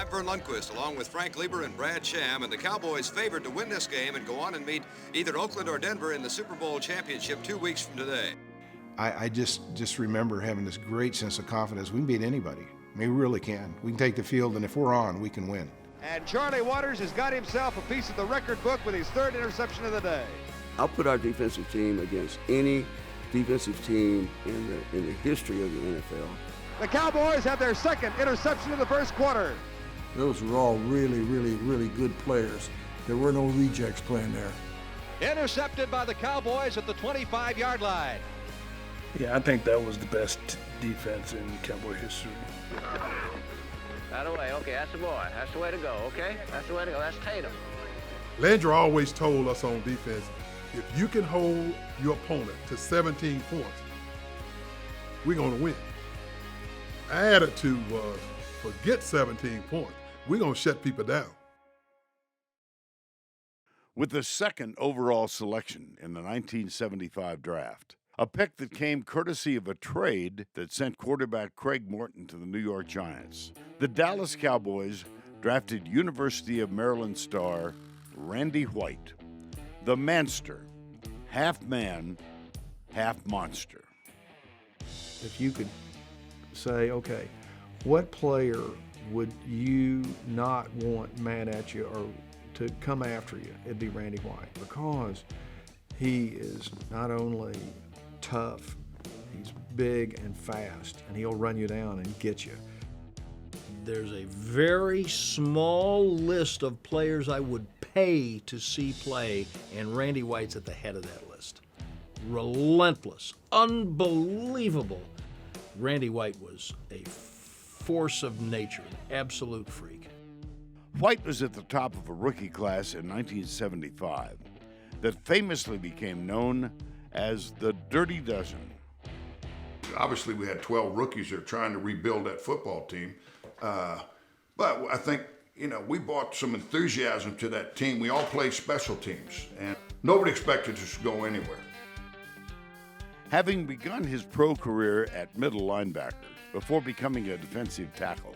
I'm Vern Lundquist, along with Frank Lieber and Brad Sham, and the Cowboys favored to win this game and go on and meet either Oakland or Denver in the Super Bowl championship 2 weeks from today. I just remember having this great sense of confidence. We can beat anybody. I mean, we really can. We can take the field, and if we're on, we can win. And Charlie Waters has got himself a piece of the record book with his third interception of the day. I'll put our defensive team against any defensive team in the history of the NFL. The Cowboys have their second interception of the first quarter. Those were all really, really, really good players. There were no rejects playing there. Intercepted by the Cowboys at the 25-yard line. Yeah, I think that was the best defense in Cowboy history. That away, okay, that's the boy. That's the way to go, okay? That's the way to go. That's Tatum. Landry always told us on defense, if you can hold your opponent to 17 points, we're going to win. Our attitude was, forget 17 points. We're going to shut people down. With the second overall selection in the 1975 draft, a pick that came courtesy of a trade that sent quarterback Craig Morton to the New York Giants, the Dallas Cowboys drafted University of Maryland star Randy White, the manster, half man, half monster. If you could say, okay, what player would you not want mad at you or to come after you? It'd be Randy White, because he is not only tough, he's big and fast, and he'll run you down and get you. There's a very small list of players I would pay to see play, and Randy White's at the head of that list. Relentless, unbelievable. Randy White was a force of nature, an absolute freak. White was at the top of a rookie class in 1975 that famously became known as the Dirty Dozen. Obviously, we had 12 rookies that are trying to rebuild that football team. But I think, we brought some enthusiasm to that team. We all played special teams, and nobody expected us to go anywhere. Having begun his pro career at middle linebacker before becoming a defensive tackle,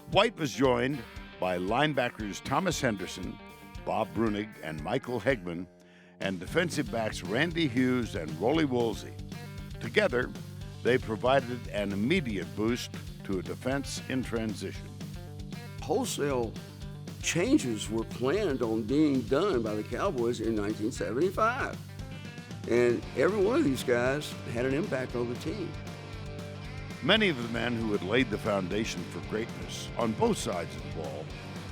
White was joined by linebackers Thomas Henderson, Bob Brunig, and Michael Hegman, and defensive backs Randy Hughes and Rollie Woolsey. Together, they provided an immediate boost to a defense in transition. Wholesale changes were planned on being done by the Cowboys in 1975. And every one of these guys had an impact on the team. Many of the men who had laid the foundation for greatness on both sides of the ball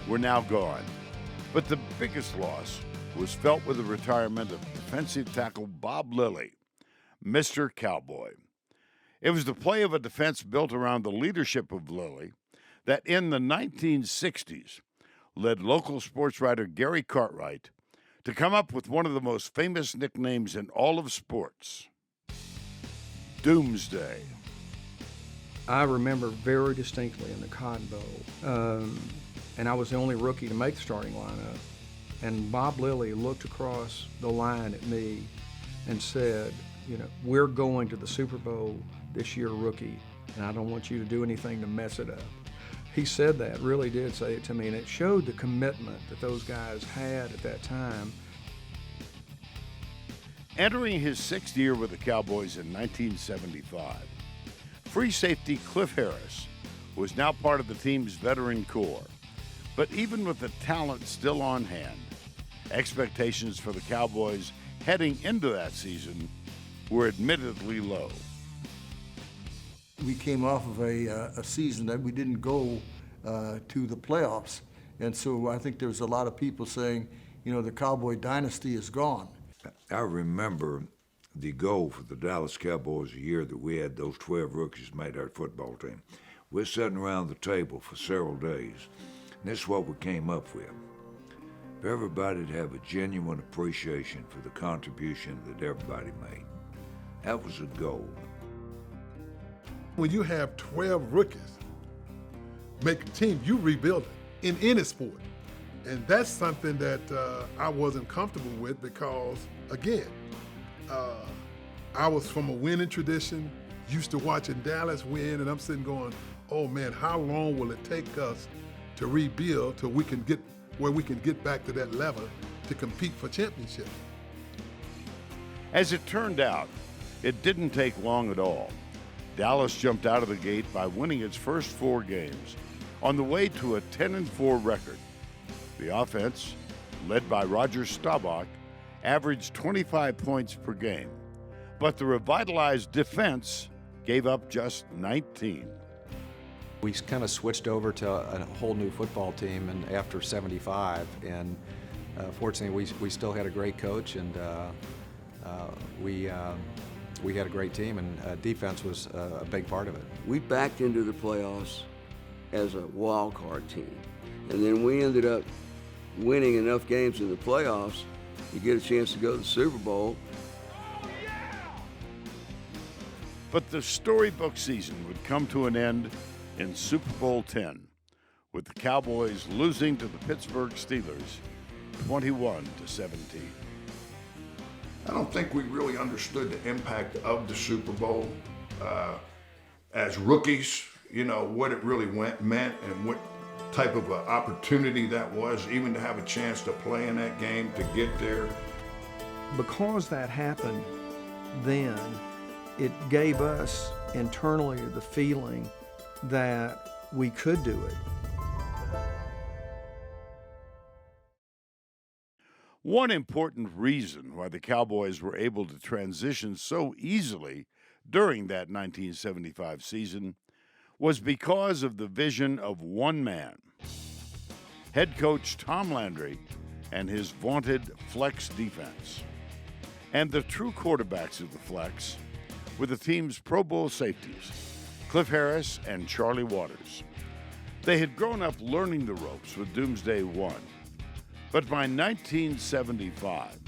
were now gone. But the biggest loss was felt with the retirement of defensive tackle Bob Lilly, Mr. Cowboy. It was the play of a defense built around the leadership of Lilly that in the 1960s led local sports writer Gary Cartwright to come up with one of the most famous nicknames in all of sports, Doomsday. I remember very distinctly in the Cotton Bowl, and I was the only rookie to make the starting lineup, and Bob Lilly looked across the line at me and said, we're going to the Super Bowl this year, rookie, and I don't want you to do anything to mess it up. He said that, really did say it to me, and it showed the commitment that those guys had at that time. Entering his sixth year with the Cowboys in 1975, free safety Cliff Harris was now part of the team's veteran core. But even with the talent still on hand, expectations for the Cowboys heading into that season were admittedly low. We came off of a season that we didn't go to the playoffs. And so I think there's a lot of people saying, the Cowboy dynasty is gone. I remember the goal for the Dallas Cowboys the year that we had those 12 rookies made our football team. We're sitting around the table for several days, and this is what we came up with. For everybody to have a genuine appreciation for the contribution that everybody made. That was a goal. When you have 12 rookies make a team, you rebuild it in any sport. And that's something that I wasn't comfortable with because, again, I was from a winning tradition, used to watching Dallas win, and I'm sitting going, oh man, how long will it take us to to rebuild till we can get where we can get back to that level to compete for championship. As it turned out, it didn't take long at all. Dallas jumped out of the gate by winning its first 4 games on the way to a 10-4 record. The offense, led by Roger Staubach, averaged 25 points per game, but the revitalized defense gave up just 19. We kind of switched over to a whole new football team and after 75, and fortunately we still had a great coach, and we had a great team, and defense was a big part of it. We backed into the playoffs as a wild card team, and then we ended up winning enough games in the playoffs to get a chance to go to the Super Bowl. But the storybook season would come to an end in Super Bowl X, with the Cowboys losing to the Pittsburgh Steelers 21-17. I don't think we really understood the impact of the Super Bowl as rookies, you know, what it really meant and what type of an opportunity that was, even to have a chance to play in that game, to get there. Because that happened then, it gave us internally the feeling that we could do it. One important reason why the Cowboys were able to transition so easily during that 1975 season was because of the vision of one man, head coach Tom Landry and his vaunted flex defense. And the true quarterbacks of the flex were the team's Pro Bowl safeties, Cliff Harris and Charlie Waters. They had grown up learning the ropes with Doomsday I. But by 1975,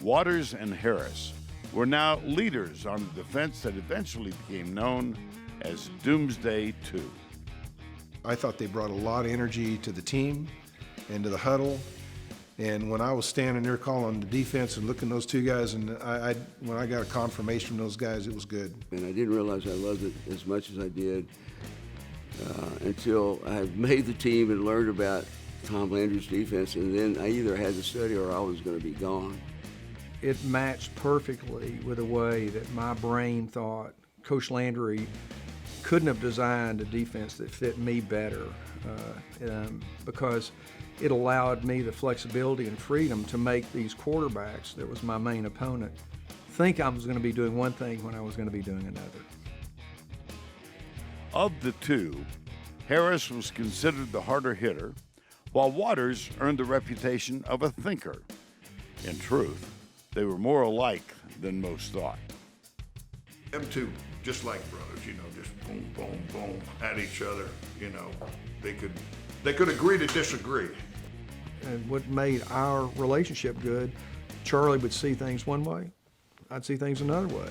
Waters and Harris were now leaders on the defense that eventually became known as Doomsday II. I thought they brought a lot of energy to the team and to the huddle. And when I was standing there calling the defense and looking at those two guys, and when I got a confirmation from those guys, it was good. And I didn't realize I loved it as much as I did until I made the team and learned about Tom Landry's defense, and then I either had to study or I was going to be gone. It matched perfectly with the way that my brain thought. Coach Landry couldn't have designed a defense that fit me better because it allowed me the flexibility and freedom to make these quarterbacks, that was my main opponent, think I was going to be doing one thing when I was going to be doing another. Of the two, Harris was considered the harder hitter, while Waters earned the reputation of a thinker. In truth, they were more alike than most thought. Them two, just like brothers, you know, just boom, boom, boom at each other. You know, they could agree to disagree. And what made our relationship good, Charlie would see things one way, I'd see things another way.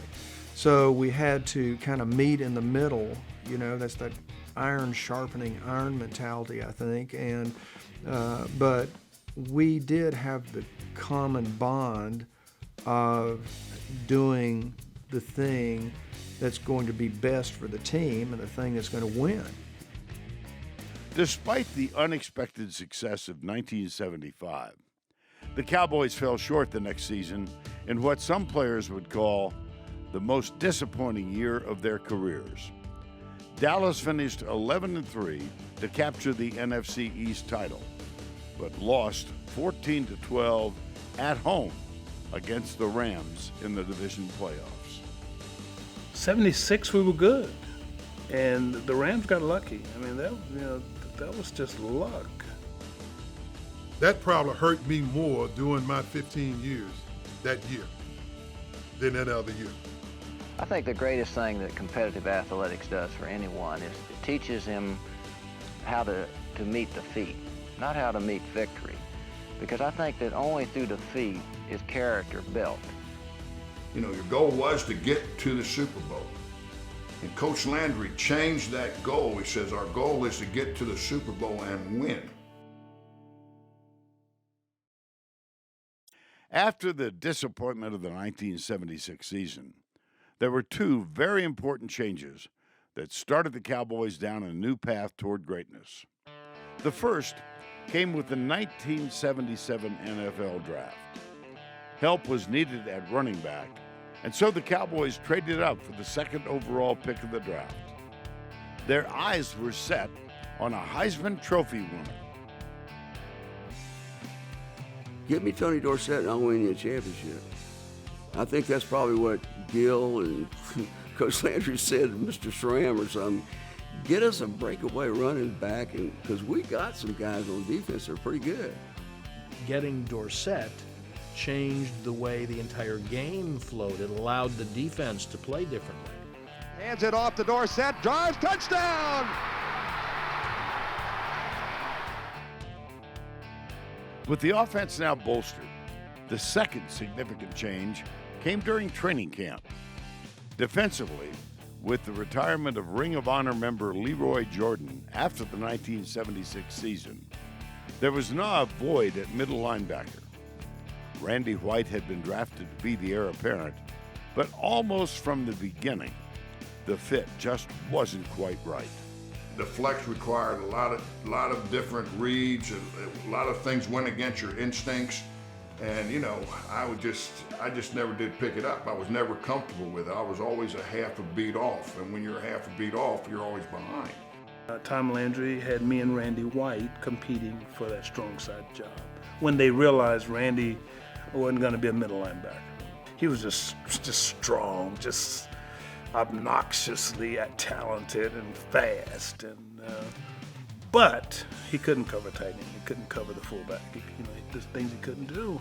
So we had to kind of meet in the middle, you know, that's that iron sharpening iron mentality, I think. And but we did have the common bond of doing the thing that's going to be best for the team and the thing that's going to win. Despite the unexpected success of 1975, the Cowboys fell short the next season in what some players would call the most disappointing year of their careers. Dallas finished 11-3 to capture the NFC East title, but lost 14-12 at home against the Rams in the division playoffs. 76, we were good, and the Rams got lucky. I mean, that was just luck. That probably hurt me more during my 15 years that year than that other year. I think the greatest thing that competitive athletics does for anyone is it teaches him how to meet defeat, not how to meet victory. Because I think that only through defeat is character built. You know, your goal was to get to the Super Bowl. And Coach Landry changed that goal. He says, our goal is to get to the Super Bowl and win. After the disappointment of the 1976 season, there were two very important changes that started the Cowboys down a new path toward greatness. The first came with the 1977 NFL Draft. Help was needed at running back, and so the Cowboys traded up for the second overall pick of the draft. Their eyes were set on a Heisman Trophy winner. Get me Tony Dorsett and I'll win you a championship. I think that's probably what Gill and Coach Landry said to Mr. Schramm or something. Get us a breakaway running back, because we got some guys on defense that are pretty good. Getting Dorsett changed the way the entire game flowed. It allowed the defense to play differently. Hands it off to Dorsett, drives, touchdown! With the offense now bolstered, the second significant change came during training camp. Defensively, with the retirement of Ring of Honor member Leroy Jordan after the 1976 season, there was now a void at middle linebacker. Randy White had been drafted to be the heir apparent, but almost from the beginning, the fit just wasn't quite right. The flex required a lot of different reads, and a lot of things went against your instincts. And I just never did pick it up. I was never comfortable with it. I was always a half a beat off, and when you're a half a beat off, you're always behind. Tom Landry had me and Randy White competing for that strong side job. When they realized Randy wasn't going to be a middle linebacker, he was just strong, just obnoxiously talented and fast, but he couldn't cover tight end. He couldn't cover the fullback. There's things he couldn't do.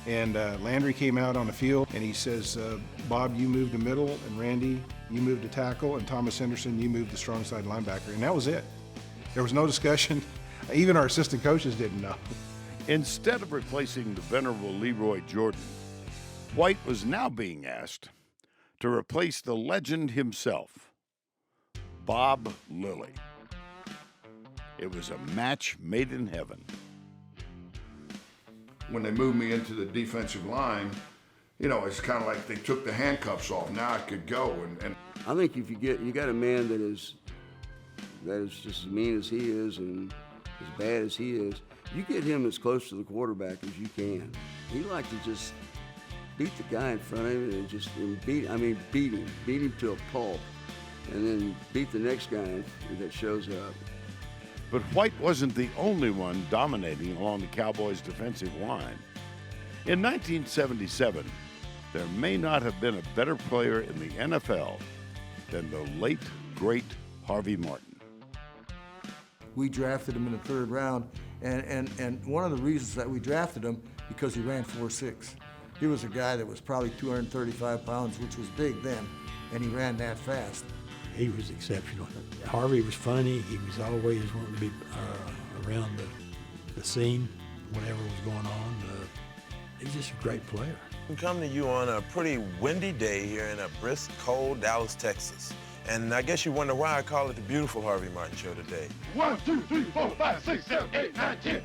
And Landry came out on the field and he says, Bob, you moved to middle, and Randy, you moved to tackle, and Thomas Henderson, you moved to strong side linebacker. And that was it. There was no discussion. Even our assistant coaches didn't know. Instead of replacing the venerable Leroy Jordan, White was now being asked to replace the legend himself, Bob Lilly. It was a match made in heaven. When they moved me into the defensive line, it's kind of like they took the handcuffs off. Now I could go. And I think if you got a man that is just as mean as he is and as bad as he is, you get him as close to the quarterback as you can. He liked to just beat the guy in front of him and beat him to a pulp, and then beat the next guy that shows up. But White wasn't the only one dominating along the Cowboys' defensive line. In 1977, there may not have been a better player in the NFL than the late, great Harvey Martin. We drafted him in the third round, and one of the reasons that we drafted him, because he ran 4.6. He was a guy that was probably 235 pounds, which was big then, and he ran that fast. He was exceptional. Harvey was funny. He was always wanting to be around the scene, whatever was going on. He's just a great player. I'm coming to you on a pretty windy day here in a brisk, cold Dallas, Texas. And I guess you wonder why I call it the beautiful Harvey Martin Show today. 1, 2, 3, 4, 5, 6, 7, 8, 9, 10.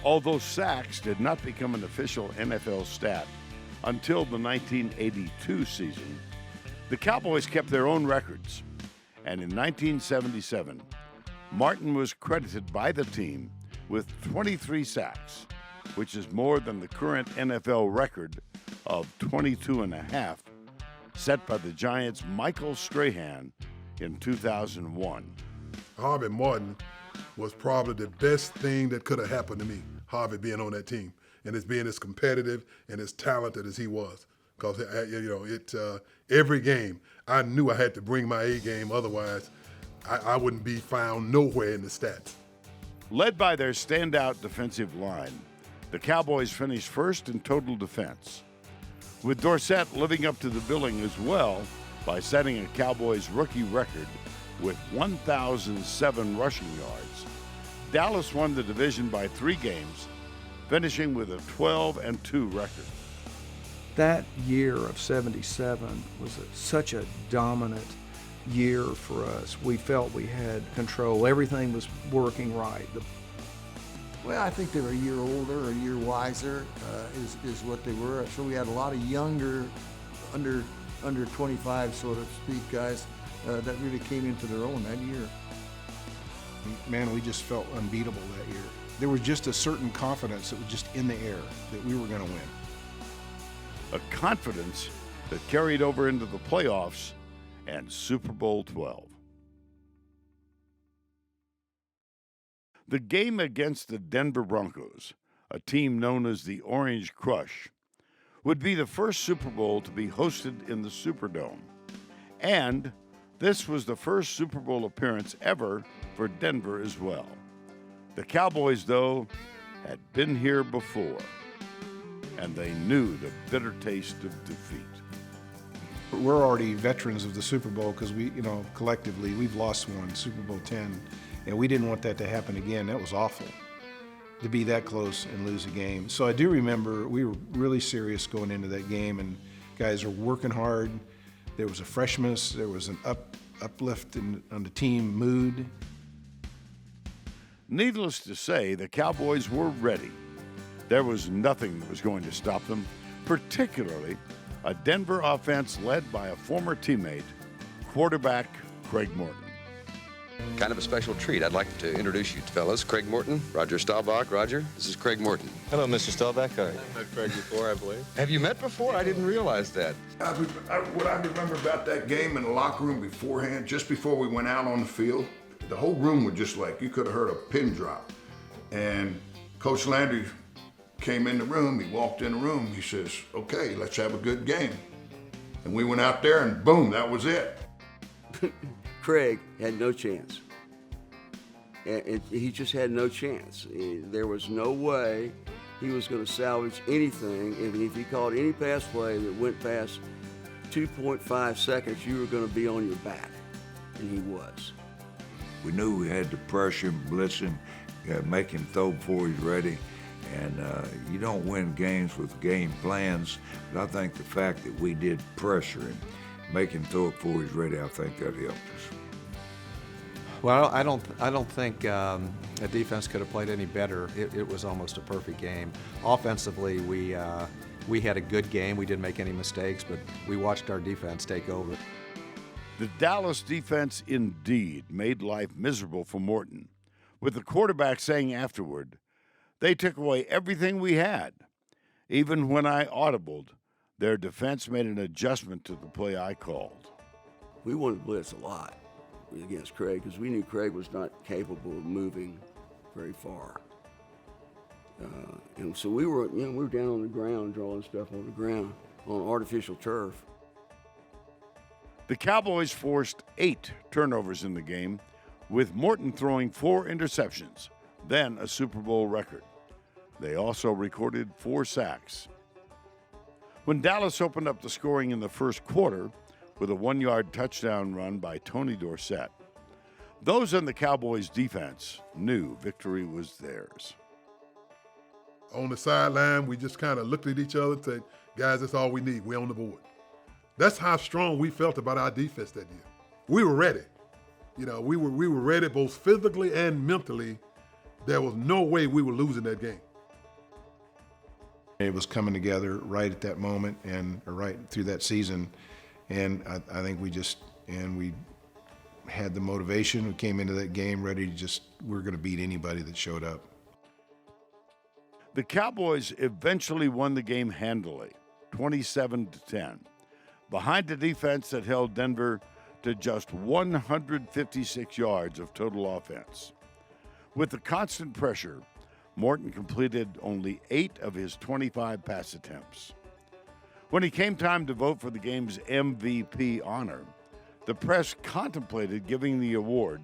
Although sacks did not become an official NFL stat until the 1982 season, the Cowboys kept their own records. And in 1977, Martin was credited by the team with 23 sacks, which is more than the current NFL record of 22.5, set by the Giants' Michael Strahan in 2001. Harvey Martin was probably the best thing that could have happened to me, Harvey being on that team, and as being as competitive and as talented as he was. Because every game, I knew I had to bring my A game, otherwise I wouldn't be found nowhere in the stats. Led by their standout defensive line, the Cowboys finished first in total defense, with Dorsett living up to the billing as well by setting a Cowboys rookie record with 1,007 rushing yards. Dallas won the division by 3 games, finishing with a 12-2 record. That year of '77 was such a dominant year for us. We felt we had control. Everything was working right. Well, I think they were a year older, a year wiser, is what they were. So we had a lot of younger, under 25, so to speak, guys that really came into their own that year. Man, we just felt unbeatable that year. There was just a certain confidence that was just in the air that we were going to win. A confidence that carried over into the playoffs and Super Bowl XII. The game against the Denver Broncos, a team known as the Orange Crush, would be the first Super Bowl to be hosted in the Superdome. And this was the first Super Bowl appearance ever for Denver as well. The Cowboys, though, had been here before, and they knew the bitter taste of defeat. We're already veterans of the Super Bowl because we, collectively, we've lost one, Super Bowl X, and we didn't want that to happen again. That was awful, to be that close and lose a game. So I do remember we were really serious going into that game, and guys are working hard. There was a freshness, there was an uplift on the team mood. Needless to say, the Cowboys were ready. There was nothing that was going to stop them, particularly a Denver offense led by a former teammate, quarterback Craig Morton. Kind of a special treat. I'd like to introduce you fellas. Craig Morton, Roger Staubach. Roger, this is Craig Morton. Hello, Mr. Staubach. I've met Craig before, I believe. Have you met before? I didn't realize that. What I remember about that game in the locker room beforehand, just before we went out on the field, the whole room was just like, you could have heard a pin drop. And Coach Landry came in the room, he walked in the room, he says, okay, let's have a good game. And we went out there and boom, that was it. Craig had no chance. He just had no chance. There was no way he was going to salvage anything. If he called any pass play that went past 2.5 seconds, you were going to be on your back. And he was. We knew we had to pressure him, blitz him, make him throw before he's ready. And you don't win games with game plans, but I think the fact that we did pressure him, make him throw it before he's ready, I think that helped us. Well, I don't think the defense could have played any better. It was almost a perfect game. Offensively, we had a good game. We didn't make any mistakes, but we watched our defense take over. The Dallas defense indeed made life miserable for Morton, with the quarterback saying afterward, "They took away everything we had. Even when I audibled, their defense made an adjustment to the play I called." We wanted to blitz a lot against Craig because we knew Craig was not capable of moving very far. And so we were down on the ground, drawing stuff on the ground on artificial turf. The Cowboys forced 8 turnovers in the game, with Morton throwing 4 interceptions, then a Super Bowl record. They also recorded 4 sacks. When Dallas opened up the scoring in the first quarter with a 1-yard touchdown run by Tony Dorsett, those on the Cowboys' defense knew victory was theirs. On the sideline, we just kind of looked at each other and said, guys, that's all we need. We're on the board. That's how strong we felt about our defense that year. We were ready. We were ready both physically and mentally. There was no way we were losing that game. It was coming together right at that moment and right through that season. And I think we had the motivation. We came into that game ready to we're going to beat anybody that showed up. The Cowboys eventually won the game handily, 27-10, behind a defense that held Denver to just 156 yards of total offense. With the constant pressure, Morton completed only 8 of his 25 pass attempts. When it came time to vote for the game's MVP honor, the press contemplated giving the award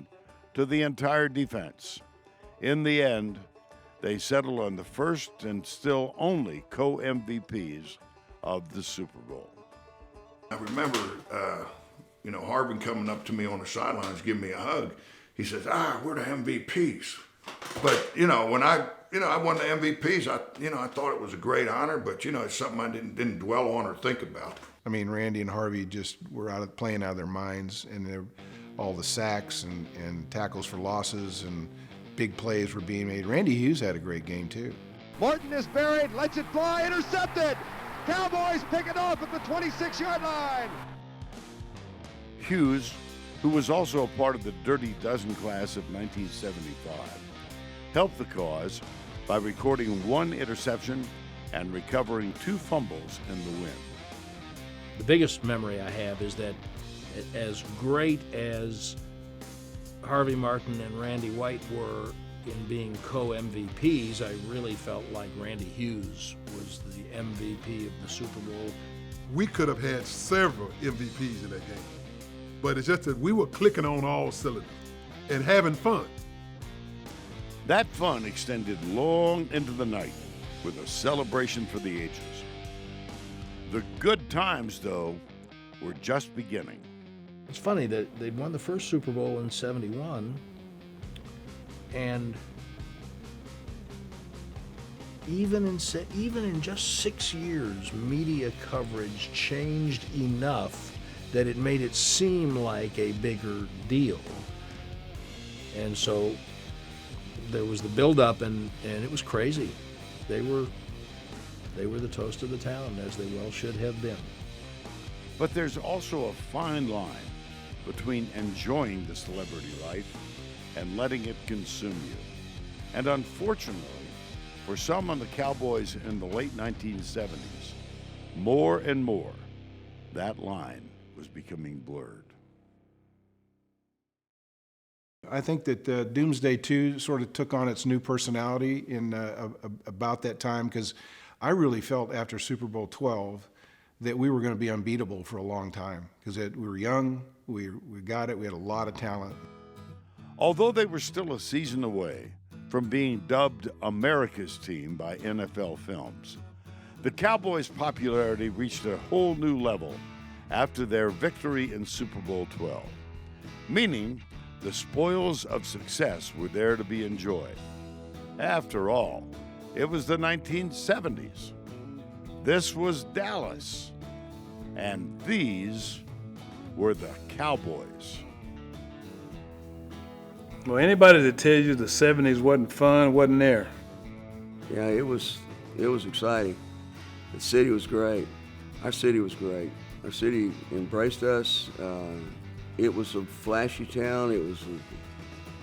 to the entire defense. In the end, they settled on the first and still only co-MVPs of the Super Bowl. I remember, Harbin coming up to me on the sidelines, giving me a hug. He says, we're the MVPs. But, when I won the MVPs, I thought it was a great honor, but, it's something I didn't dwell on or think about. I mean, Randy and Harvey just were playing out of their minds, and all the sacks and tackles for losses and big plays were being made. Randy Hughes had a great game, too. Morton is buried, lets it fly, intercepted. Cowboys pick it off at the 26-yard line. Hughes who was also a part of the Dirty Dozen class of 1975, helped the cause by recording 1 interception and recovering 2 fumbles in the win. The biggest memory I have is that as great as Harvey Martin and Randy White were in being co-MVPs, I really felt like Randy Hughes was the MVP of the Super Bowl. We could have had several MVPs in that game, but it's just that we were clicking on all cylinders and having fun. That fun extended long into the night with a celebration for the ages. The good times, though, were just beginning. It's funny that they won the first Super Bowl in '71, and even in just 6 years, media coverage changed enough that it made it seem like a bigger deal. And so there was the build-up, and it was crazy. They were the toast of the town, as they well should have been. But there's also a fine line between enjoying the celebrity life and letting it consume you. And unfortunately, for some on the Cowboys in the late 1970s, more and more, that line was becoming blurred. I think that Doomsday II sort of took on its new personality in about that time, because I really felt after Super Bowl XII that we were going to be unbeatable for a long time, because we were young, we got it, we had a lot of talent. Although they were still a season away from being dubbed America's team by NFL Films, the Cowboys' popularity reached a whole new level after their victory in Super Bowl XII, meaning the spoils of success were there to be enjoyed. After all, it was the 1970s. This was Dallas, and these were the Cowboys. Well, anybody that tells you the 70s wasn't fun wasn't there. Yeah, it was exciting. The city was great. Our city was great. Our city embraced us. It was a flashy town. It was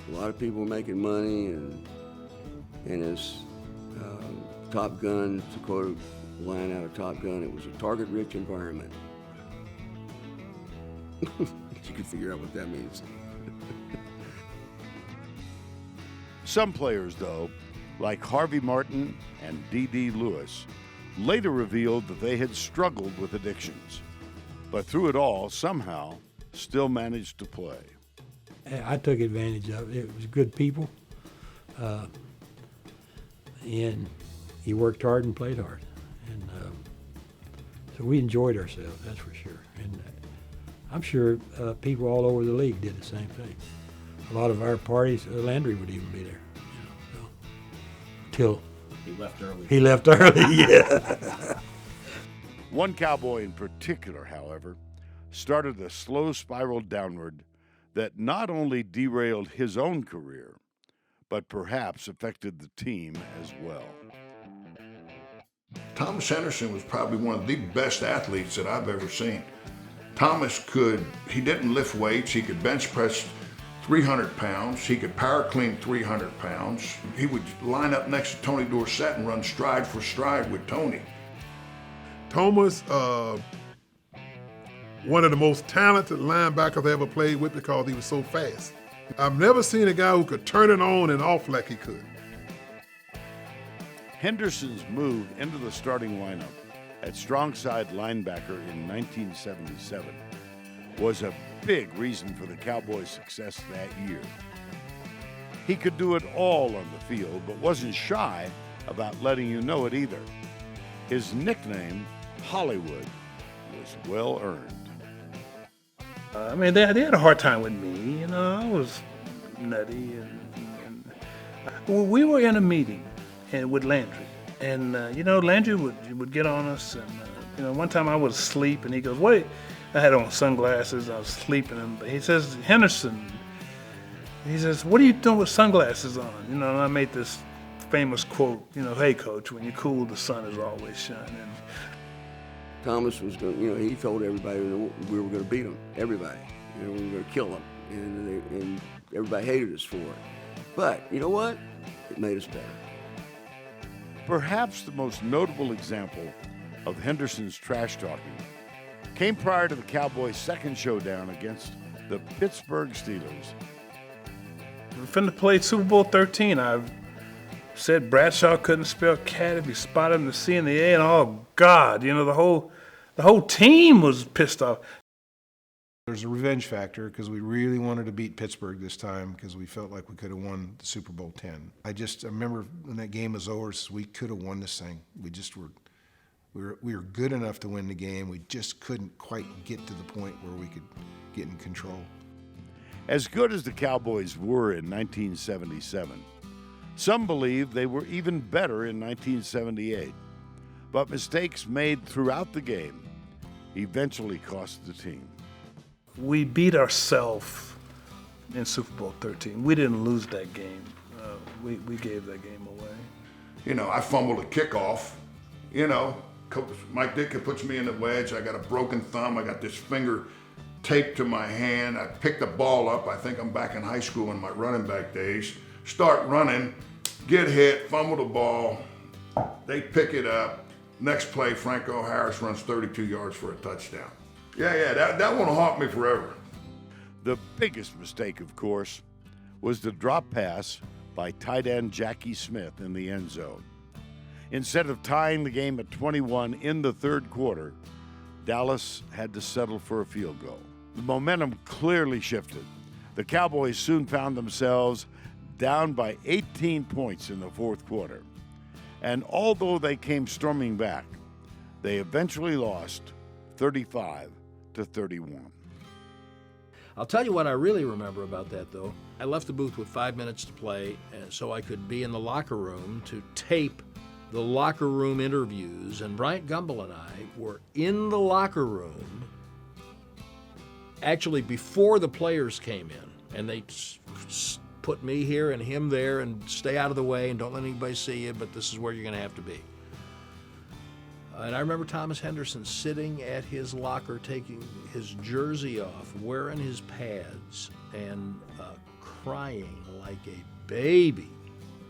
a lot of people making money, and as Top Gun, to quote a line out of Top Gun, it was a target-rich environment. You can figure out what that means. Some players, though, like Harvey Martin and D.D. Lewis, later revealed that they had struggled with addictions, but through it all, somehow, still managed to play. I took advantage of it. It was good people, and you worked hard and played hard, and so we enjoyed ourselves, that's for sure. And I'm sure people all over the league did the same thing. A lot of our parties, Landry would even be there, till he left early. He left early, yeah. One Cowboy in particular, however, started a slow spiral downward that not only derailed his own career, but perhaps affected the team as well. Thomas Henderson was probably one of the best athletes that I've ever seen. Thomas he didn't lift weights, he could bench press 300 pounds, he could power clean 300 pounds. He would line up next to Tony Dorsett and run stride for stride with Tony. Thomas, one of the most talented linebackers I ever played with because he was so fast. I've never seen a guy who could turn it on and off like he could. Henderson's move into the starting lineup at strong side linebacker in 1977 was a big reason for the Cowboys' success that year. He could do it all on the field, but wasn't shy about letting you know it either. His nickname, Hollywood, was well earned. I mean, they had a hard time with me. I was nutty, and we were in a meeting with Landry, and Landry would get on us, and one time I was asleep, and he goes, "Wait," I had on sunglasses, I was sleeping, and he says, "Henderson," he says, "What are you doing with sunglasses on?" And I made this famous quote, "Hey coach, when you're cool, the sun is always shining." Thomas was going, he told everybody that we were going to beat them, everybody. and we were going to kill them, and everybody hated us for it. But you know what? It made us better. Perhaps the most notable example of Henderson's trash talking came prior to the Cowboys' second showdown against the Pittsburgh Steelers. We're finna play Super Bowl XIII. I said Bradshaw couldn't spell cat if he spotted him the C and the A, and oh God, you know, the whole team was pissed off. There's a revenge factor because we really wanted to beat Pittsburgh this time because we felt like we could have won the Super Bowl X. I remember when that game was over, we could have won this thing. We were good enough to win the game. We just couldn't quite get to the point where we could get in control. As good as the Cowboys were in 1977, some believe they were even better in 1978. But mistakes made throughout the game eventually cost the team. We beat ourselves in Super Bowl XIII. We didn't lose that game. We gave that game away. You know, I fumbled a kickoff. You know, Coach Mike Ditka puts me in the wedge. I got a broken thumb. I got this finger taped to my hand. I pick the ball up. I think I'm back in high school in my running back days. Start running, get hit, fumble the ball. They pick it up. Next play, Franco Harris runs 32 yards for a touchdown. Yeah, that won't haunt me forever. The biggest mistake, of course, was the drop pass by tight end Jackie Smith in the end zone. Instead of tying the game at 21 in the third quarter, Dallas had to settle for a field goal. The momentum clearly shifted. The Cowboys soon found themselves down by 18 points in the fourth quarter. And although they came storming back, they eventually lost 35-31. I'll tell you what I really remember about that, though. I left the booth with 5 minutes to play so I could be in the locker room to tape the locker room interviews, and Bryant Gumbel and I were in the locker room actually before the players came in, and they put me here and him there and stay out of the way and don't let anybody see you, but this is where you're going to have to be. And I remember Thomas Henderson sitting at his locker, taking his jersey off, wearing his pads, and crying like a baby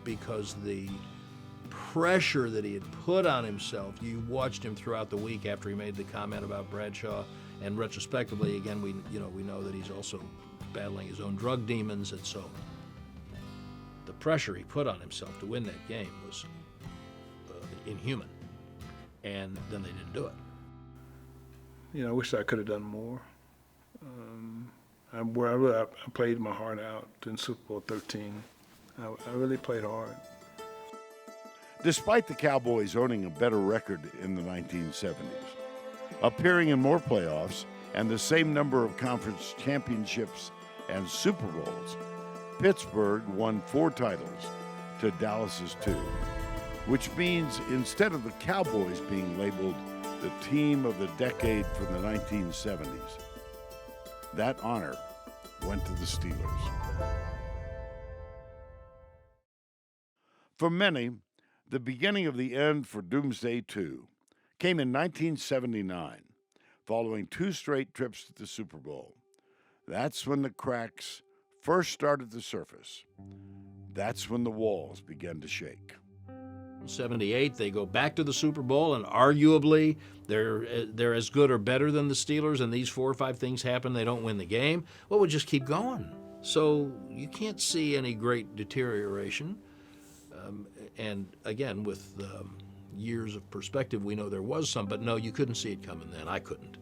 because the pressure that he had put on himself. You watched him throughout the week after he made the comment about Bradshaw, and retrospectively, again, we know that he's also battling his own drug demons, and so the pressure he put on himself to win that game was inhuman. And then they didn't do it. You know, I wish I could have done more. I played my heart out in Super Bowl XIII. I really played hard. Despite the Cowboys owning a better record in the 1970s, appearing in more playoffs, and the same number of conference championships and Super Bowls, Pittsburgh won 4 titles to Dallas's 2. Which means instead of the Cowboys being labeled the team of the decade from the 1970s, that honor went to the Steelers. For many, the beginning of the end for Doomsday II came in 1979, following 2 straight trips to the Super Bowl. That's when the cracks first started to surface. That's when the walls began to shake. 78, they go back to the Super Bowl, and arguably they're as good or better than the Steelers, and these 4 or 5 things happen, they don't win the game. Well, we'll just keep going. So you can't see any great deterioration. And again, with years of perspective, we know there was some, but no, you couldn't see it coming then. I couldn't.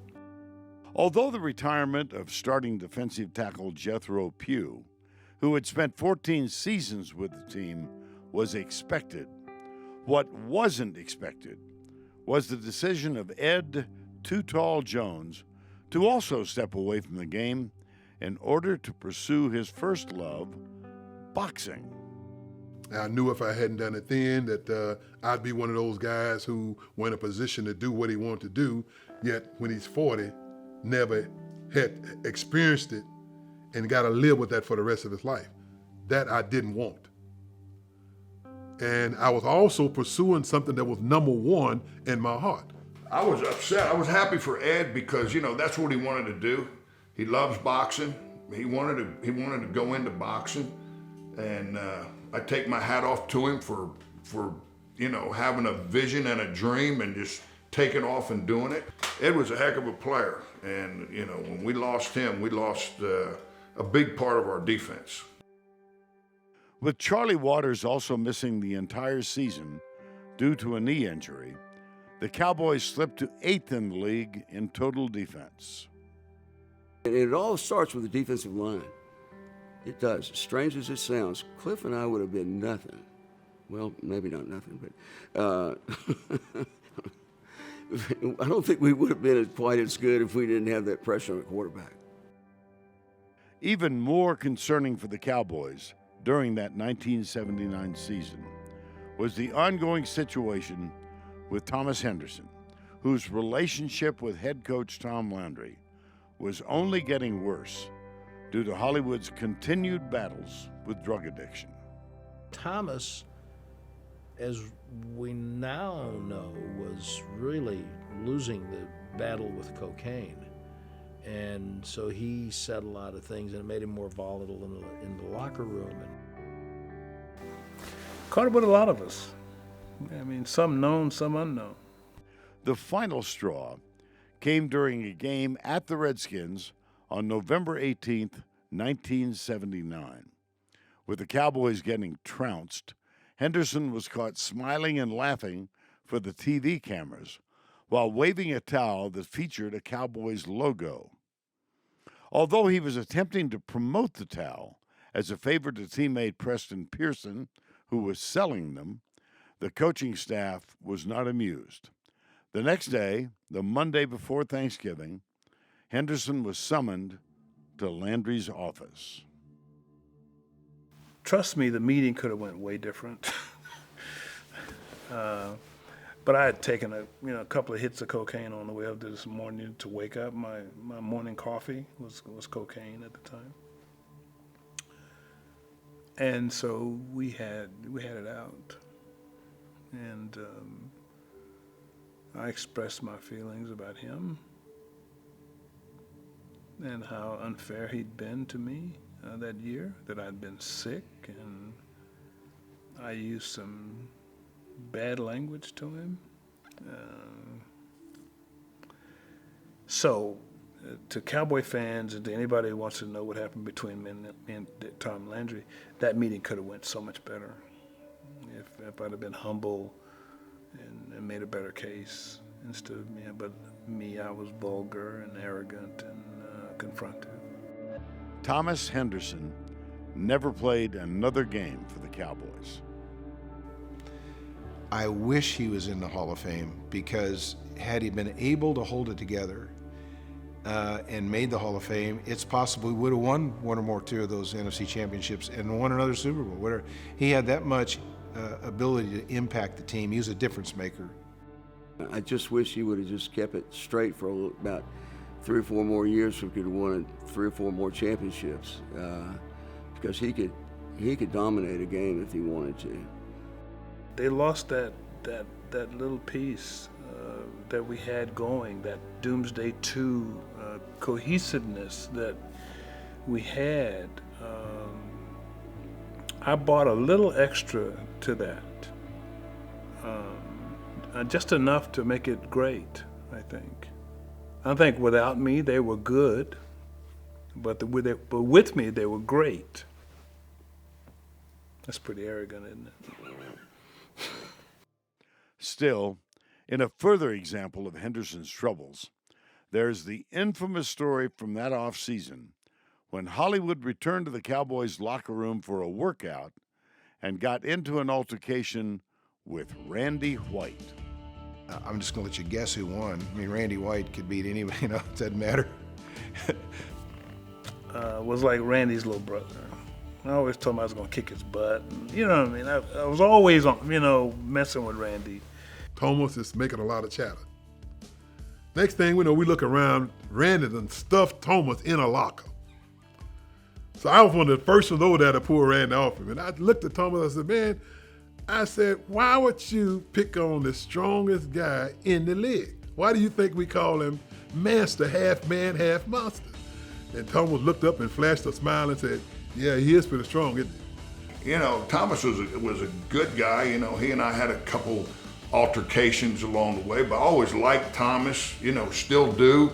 Although the retirement of starting defensive tackle Jethro Pugh, who had spent 14 seasons with the team, was expected, what wasn't expected was the decision of Ed Too Tall Jones to also step away from the game in order to pursue his first love, boxing. I knew if I hadn't done it then that I'd be one of those guys who were in a position to do what he wanted to do, yet when he's 40, never had experienced it and got to live with that for the rest of his life. That I didn't want. And I was also pursuing something that was number one in my heart. I was upset. I was happy for Ed because, you know, that's what he wanted to do. He loves boxing. He wanted to go into boxing, and I take my hat off to him for having a vision and a dream and just taking off and doing it. Ed was a heck of a player, and when we lost him, we lost a big part of our defense. With Charlie Waters also missing the entire season due to a knee injury, the Cowboys slipped to 8th in the league in total defense. And it all starts with the defensive line. It does. As strange as it sounds, Cliff and I would have been nothing. Well, maybe not nothing, but I don't think we would have been quite as good if we didn't have that pressure on the quarterback. Even more concerning for the Cowboys during that 1979 season was the ongoing situation with Thomas Henderson, whose relationship with head coach Tom Landry was only getting worse due to Hollywood's continued battles with drug addiction. Thomas, as we now know, was really losing the battle with cocaine. And so he said a lot of things, and it made him more volatile in the locker room. Caught it with a lot of us. I mean, some known, some unknown. The final straw came during a game at the Redskins on November 18th, 1979. With the Cowboys getting trounced, Henderson was caught smiling and laughing for the TV cameras while waving a towel that featured a Cowboys logo. Although he was attempting to promote the towel as a favor to teammate Preston Pearson, who was selling them, the coaching staff was not amused. The next day, the Monday before Thanksgiving, Henderson was summoned to Landry's office. Trust me, the meeting could have went way different. But I had taken a couple of hits of cocaine on the way up this morning to wake up. My morning coffee was cocaine at the time, and so we had it out, and I expressed my feelings about him and how unfair he'd been to me that year, that I'd been sick, and I used some bad language to him. So, to Cowboy fans and to anybody who wants to know what happened between me and Tom Landry, that meeting could have went so much better if I'd have been humble and made a better case instead of me. But me, I was vulgar and arrogant and confrontive. Thomas Henderson never played another game for the Cowboys. I wish he was in the Hall of Fame, because had he been able to hold it together and made the Hall of Fame, it's possible he would have won one or more two of those NFC championships and won another Super Bowl. Whatever. He had that much ability to impact the team. He was a difference maker. I just wish he would have just kept it straight for about 3 or 4 more years, so we could have won 3 or 4 more championships, because he could dominate a game if he wanted to. They lost that little piece that we had going, that Doomsday II cohesiveness that we had. I bought a little extra to that, just enough to make it great, I think. I think without me, they were good, but with me, they were great. That's pretty arrogant, isn't it? Still, in a further example of Henderson's troubles, there's the infamous story from that offseason when Hollywood returned to the Cowboys' locker room for a workout and got into an altercation with Randy White. I'm just going to let you guess who won. I mean, Randy White could beat anybody, it doesn't matter. Was like Randy's little brother. I always told him I was going to kick his butt. And, you know what I mean? I was always, messing with Randy. Thomas is making a lot of chatter. Next thing we know, we look around, Randy done stuffed Thomas in a locker. So I was one of the first ones over there to pull Randy off him. And I looked at Thomas, I said, why would you pick on the strongest guy in the league? Why do you think we call him master, half man, half monster? And Thomas looked up and flashed a smile and said, yeah, he is pretty strong, isn't he? You know, Thomas was a good guy. You know, he and I had a couple altercations along the way, but I always liked Thomas, you know, still do.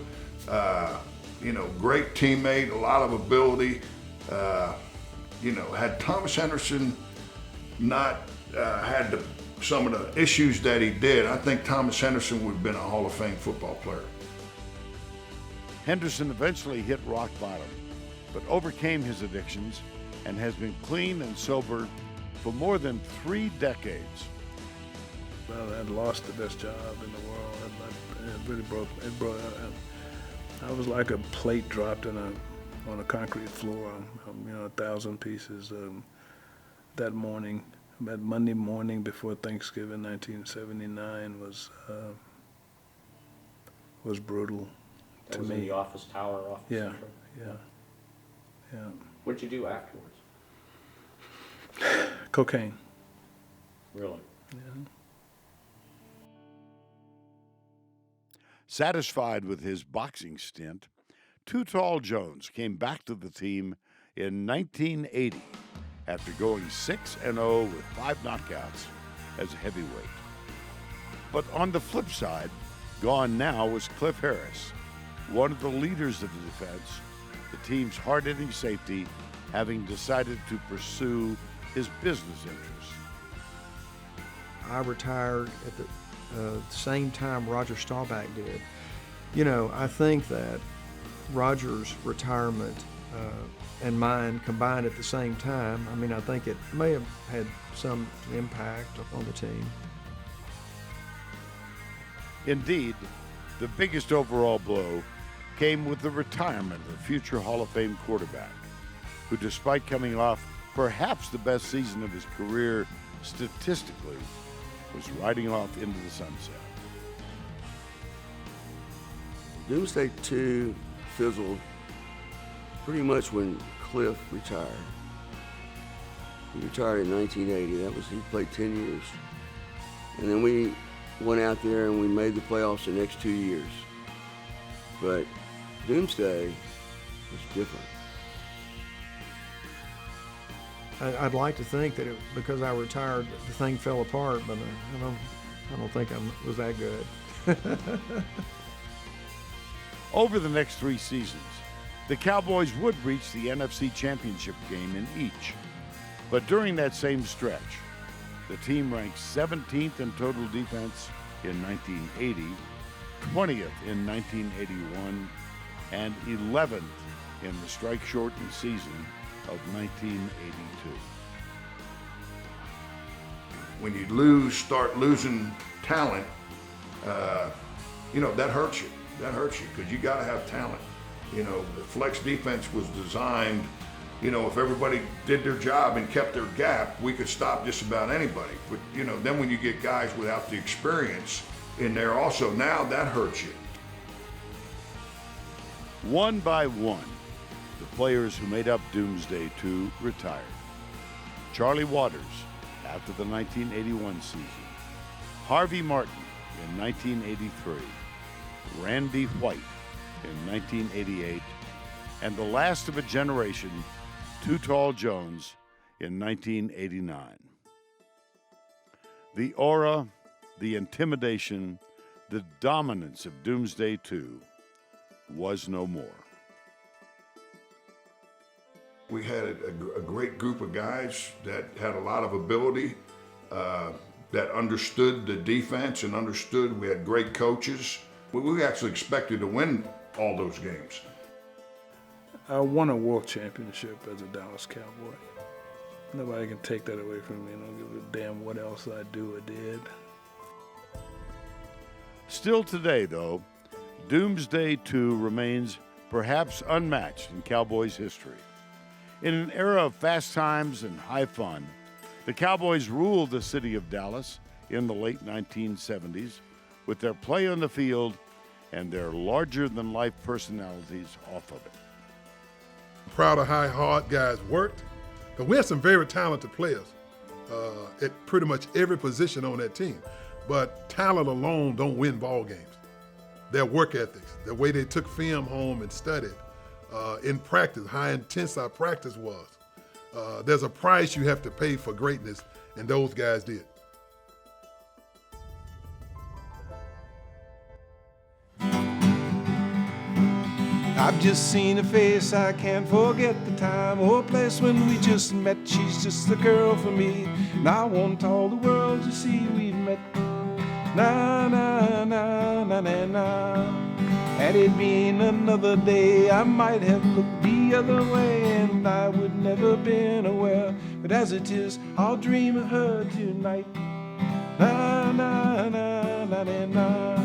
You know, great teammate, a lot of ability. You know, had Thomas Henderson not had some of the issues that he did, I think Thomas Henderson would have been a Hall of Fame football player. Henderson eventually hit rock bottom, but overcame his addictions and has been clean and sober for more than 3 decades. Well, I'd lost the best job in the world. It really broke. I was like a plate dropped on a concrete floor. You know, 1,000 pieces. That morning, that Monday morning before Thanksgiving, 1979, was brutal to me. In the office tower, office. Yeah, Central? yeah. What'd you do afterwards? Cocaine. Really? Yeah. Satisfied with his boxing stint, Too Tall Jones came back to the team in 1980 after going 6-0 with 5 knockouts as a heavyweight. But on the flip side, gone now was Cliff Harris, one of the leaders of the defense, the team's hard-hitting safety, having decided to pursue his business interests. I retired at the same time Roger Staubach did. You know, I think that Roger's retirement and mine combined at the same time, I mean, I think it may have had some impact on the team. Indeed, the biggest overall blow came with the retirement of future Hall of Fame quarterback, who, despite coming off perhaps the best season of his career statistically, was riding off into the sunset. Doomsday II fizzled pretty much when Cliff retired. He retired in 1980. He played 10 years. And then we went out there and we made the playoffs the next 2 years. But Doomsday was different. I'd like to think that because I retired, the thing fell apart, but I don't think I was that good. Over the next 3 seasons, the Cowboys would reach the NFC Championship game in each. But during that same stretch, the team ranked 17th in total defense in 1980, 20th in 1981, and 11th in the strike-shortened season of 1982. When you start losing talent, you know, that hurts you. That hurts you because you got to have talent. You know, the flex defense was designed, you know, if everybody did their job and kept their gap, we could stop just about anybody. But, you know, then when you get guys without the experience in there also, now that hurts you. One by one, the players who made up Doomsday II retired. Charlie Waters after the 1981 season, Harvey Martin in 1983, Randy White in 1988, and the last of a generation, Too Tall Jones in 1989. The aura, the intimidation, the dominance of Doomsday II was no more. We had a great group of guys that had a lot of ability, that understood the defense and understood. We had great coaches. We actually expected to win all those games. I won a world championship as a Dallas Cowboy. Nobody can take that away from me. I don't give a damn what else I do or did. Still today, though, Doomsday II remains perhaps unmatched in Cowboys history. In an era of fast times and high fun, the Cowboys ruled the city of Dallas in the late 1970s with their play on the field and their larger-than-life personalities off of it. I'm proud of how hard guys worked, because we had some very talented players at pretty much every position on that team. But talent alone don't win ball games. Their work ethics, the way they took film home and studied, in practice, how intense our practice was. There's a price you have to pay for greatness, and those guys did. I've just seen her face, I can't forget the time or place when we just met. She's just the girl for me, and I want all the world to see we've met. Na na na na na na. Had it been another day, I might have looked the other way, and I would never been aware. But as it is, I'll dream of her tonight. Na na na na na na.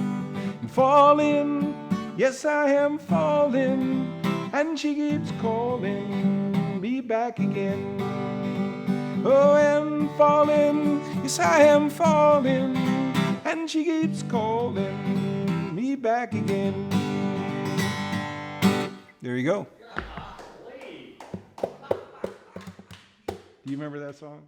And falling, yes I am falling, and she keeps calling me back again. Oh, and falling, yes I am falling, and she keeps calling me back again. There you go. Do you remember that song?